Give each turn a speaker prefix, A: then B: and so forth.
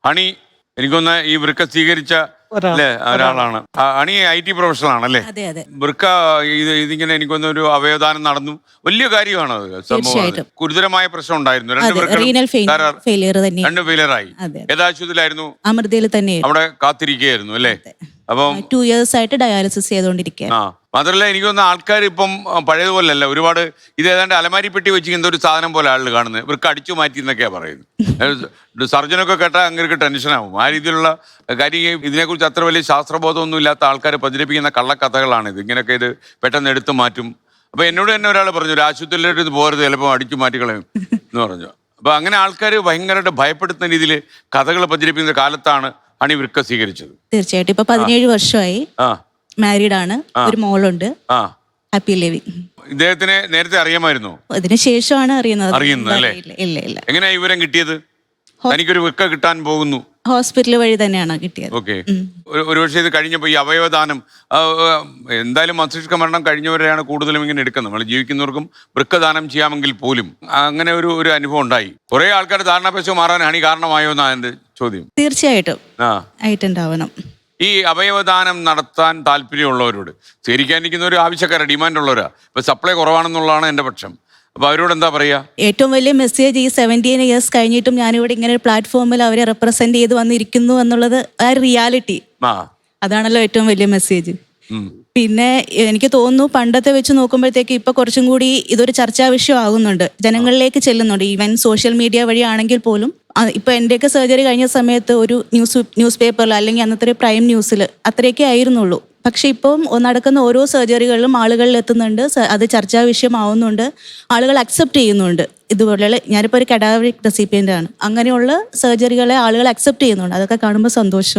A: Honey എനിക്കൊന്ന് ഈ വൃക്ക സ്വീകരിച്ച അല്ലേ ഒരാളാണ്. ഹണി IT പ്രൊഫഷണൽ ആണല്ലേ?
B: അതെ അതെ
A: വൃക്ക ഇതിങ്ങനെ എനിക്കൊന്നൊരു അവയവദാനം നടന്നു. വലിയ കാര്യമാണ് അത്. സംഭവം
B: തീർച്ചയായിട്ടും.
A: ഗുരുതരമായ പ്രശ്നം ഉണ്ടായിരുന്നു. രണ്ട്
B: അതെ
A: വൃക്കളും
B: റീനൽ ഫെയിലിയർ തന്നെ.
A: രണ്ട് ഫെയിലറായി.
B: അതെ
A: ഏതാശുപത്രിയിലായിരുന്നു?
B: അമൃതയിൽ തന്നെ
A: അവിടെ കാത്തിരിക്കുകയായിരുന്നു അല്ലേ? അപ്പം
B: 2 years ആയിട്ട് ഡയാലിസിസ് ചെയ്തുകൊണ്ടിരിക്കുക.
A: മാത്രമല്ല എനിക്ക് തോന്നുന്ന ആൾക്കാർ ഇപ്പം പഴയതുപോലല്ല. ഒരുപാട് ഇത് ഏതാണ്ട് അലമാരി പെട്ടി വെച്ച് എന്തോ ഒരു സാധനം പോലെ ആളുകൾ കാണുന്നത്. ഇവർക്ക് അടിച്ചു മാറ്റി എന്നൊക്കെയാണ് പറയുന്നത്. സർജനൊക്കെ കേട്ടാൽ അങ്ങനെ ടെൻഷനാവും. ആ രീതിയിലുള്ള കാര്യം. ഇതിനെക്കുറിച്ച് അത്ര വലിയ ശാസ്ത്രബോധമൊന്നും ഇല്ലാത്ത ആൾക്കാർ പ്രചരിപ്പിക്കുന്ന കള്ളക്കഥകളാണിത്. ഇങ്ങനെയൊക്കെ ഇത് പെട്ടെന്ന് എടുത്തു മാറ്റും. അപ്പൊ എന്നോട് തന്നെ ഒരാൾ പറഞ്ഞു, ഒരു ആശുപത്രിയിലോട്ട് ഇത് പോരുത്, ചിലപ്പോൾ അടിച്ചു മാറ്റിക്കളയും എന്ന് പറഞ്ഞു. അപ്പൊ അങ്ങനെ ആൾക്കാർ ഭയങ്കരമായിട്ട് ഭയപ്പെടുത്തുന്ന രീതിയിൽ കഥകൾ പ്രചരിപ്പിക്കുന്ന കാലത്താണ് ഹണി വൃക്ക സ്വീകരിച്ചത്.
B: തീർച്ചയായിട്ടും. ഇപ്പൊ 17 വർഷമായി. മാരീഡ് ആണ്. ഒരു മോളുണ്ട്. Happy living.
A: ഇദ്ദേഹത്തിനെ നേരത്തെ അറിയാമായിരുന്നോ?
B: അതിനുശേഷമാണ് അറിയുന്നത്.
A: അല്ലേ?
B: ഇല്ല ഇല്ല.
A: എങ്ങനെയാ വിവരം കിട്ടിയത്? എനിക്കൊരു വൃക്ക കിട്ടാൻ പോകുന്നു.
B: ഹോസ്പിറ്റൽ വഴി തന്നെയാണ് കിട്ടിയത്.
A: ഓക്കെ. ഒരുപക്ഷെ ഇത് കഴിഞ്ഞപ്പോ ഈ അവയവദാനം എന്തായാലും മസ്തിഷ്ക മരണം കഴിഞ്ഞവരെയാണ് കൂടുതലും ഇങ്ങനെ എടുക്കുന്നത്. നമ്മൾ ജീവിക്കുന്നവർക്കും വൃക്കദാനം ചെയ്യാമെങ്കിൽ പോലും അങ്ങനെ ഒരു അനുഭവം ഉണ്ടായി. കുറെ ആൾക്കാർ ധാരണാപേക്ഷ മാറാൻ ഹണി കാരണമായോ എന്നാണ് എന്റെ ചോദ്യം.
B: തീർച്ചയായിട്ടും ആയിട്ടുണ്ടാവണം.
A: ഈ അവയവദാനം നടത്താൻ താല്പര്യമുള്ളവരോട്, സ്വീകരിക്കാനിരിക്കുന്ന ഒരു ആവശ്യക്കാരാ, ഡിമാൻഡ് ഉള്ളവരാ. ഇപ്പൊ സപ്ലൈ കുറവാണെന്നുള്ളതാണ് എന്റെ പക്ഷം. അപ്പൊ അവരോട് എന്താ പറയാ?
B: ഏറ്റവും വലിയ മെസ്സേജ് ഈ 17 years കഴിഞ്ഞിട്ടും ഞാനിവിടെ ഇങ്ങനെ ഒരു പ്ലാറ്റ്ഫോമിൽ അവരെ റെപ്രസെന്റ് ചെയ്ത് വന്നിരിക്കുന്നു എന്നുള്ളത് ആ റിയാലിറ്റി. അതാണല്ലോ ഏറ്റവും വലിയ മെസ്സേജ്. പിന്നെ എനിക്ക് തോന്നുന്നു പണ്ടത്തെ വെച്ച് നോക്കുമ്പോഴത്തേക്ക് ഇപ്പൊ കുറച്ചും കൂടി ഇതൊരു ചർച്ചാ വിഷയം ആകുന്നുണ്ട്, ജനങ്ങളിലേക്ക് ചെല്ലുന്നുണ്ട്. ഈവൻ സോഷ്യൽ മീഡിയ വഴി ആണെങ്കിൽ പോലും. ഇപ്പൊ എന്റെയൊക്കെ സർജറി കഴിഞ്ഞ സമയത്ത് ഒരു ന്യൂസ് പേപ്പറിൽ അല്ലെങ്കിൽ അന്നത്തെ ഒരു പ്രൈം ന്യൂസിൽ അത്രയൊക്കെ ആയിരുന്നുള്ളൂ. പക്ഷെ ഇപ്പം നടക്കുന്ന ഓരോ സർജറികളിലും ആളുകളിൽ എത്തുന്നുണ്ട്, അത് ചർച്ചാ വിഷയമാവുന്നുണ്ട്, ആളുകൾ അക്സെപ്റ്റ് ചെയ്യുന്നുണ്ട്. ഇതുപോലെയുള്ള, ഞാനിപ്പോൾ ഒരു കഡാവറിക് റെസിപ്പിയൻ്റ് ആണ്, അങ്ങനെയുള്ള സർജറികളെ ആളുകൾ അക്സെപ്റ്റ് ചെയ്യുന്നുണ്ട്. അതൊക്കെ കാണുമ്പോൾ സന്തോഷം.